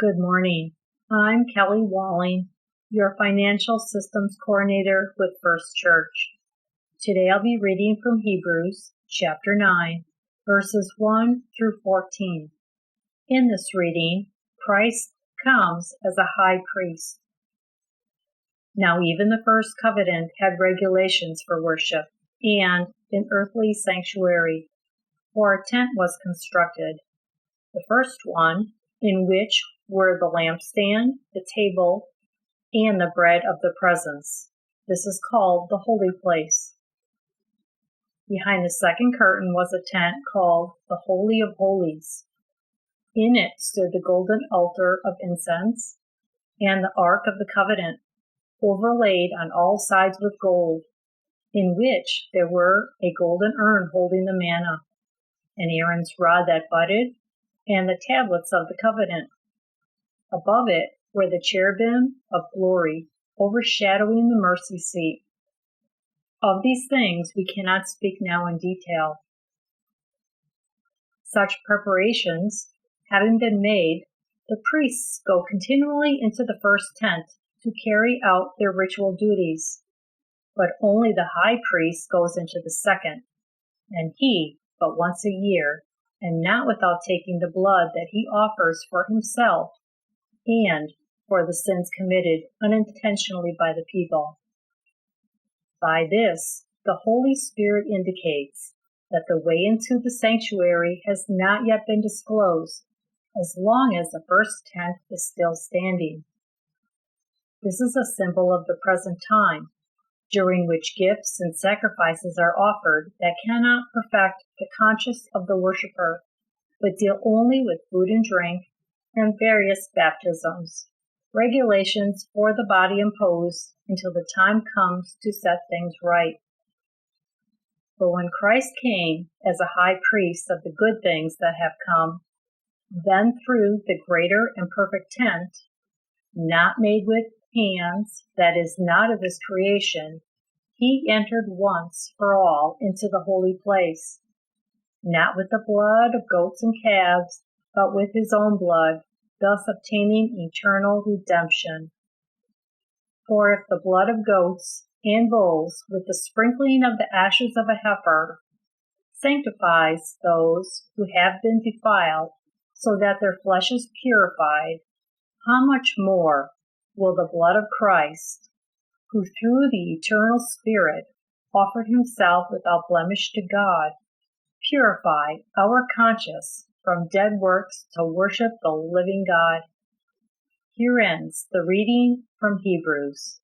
Good morning. I'm Kelly Walling, your Financial Systems Coordinator with First Church. Today I'll be reading from Hebrews chapter 9, verses 1 through 14. In this reading, Christ comes as a high priest. Now even the first covenant had regulations for worship and an earthly sanctuary, for a tent was constructed. The first one, in which were the lampstand, the table, and the bread of the presence. This is called the holy place. Behind the second curtain was a tent called the Holy of Holies. In it stood the golden altar of incense and the Ark of the Covenant, overlaid on all sides with gold, in which there were a golden urn holding the manna, and Aaron's rod that budded, and the tablets of the covenant. Above it were the cherubim of glory, overshadowing the mercy seat. Of these things we cannot speak now in detail. Such preparations having been made, the priests go continually into the first tent to carry out their ritual duties, but only the high priest goes into the second, and he but once a year, and not without taking the blood that he offers for himself and for the sins committed unintentionally by the people. By this, the Holy Spirit indicates that the way into the sanctuary has not yet been disclosed, as long as the first tent is still standing. This is a symbol of the present time, during which gifts and sacrifices are offered that cannot perfect the conscience of the worshiper, but deal only with food and drink and various baptisms, regulations for the body imposed until the time comes to set things right. But when Christ came as a high priest of the good things that have come, then through the greater and perfect tent, not made with hands, that is not of his creation, he entered once for all into the holy place, not with the blood of goats and calves, but with his own blood, thus obtaining eternal redemption. For if the blood of goats and bulls, with the sprinkling of the ashes of a heifer, sanctifies those who have been defiled, so that their flesh is purified, how much more will the blood of Christ, who through the eternal Spirit offered himself without blemish to God, purify our conscience from dead works to worship the living God. Here ends the reading from Hebrews.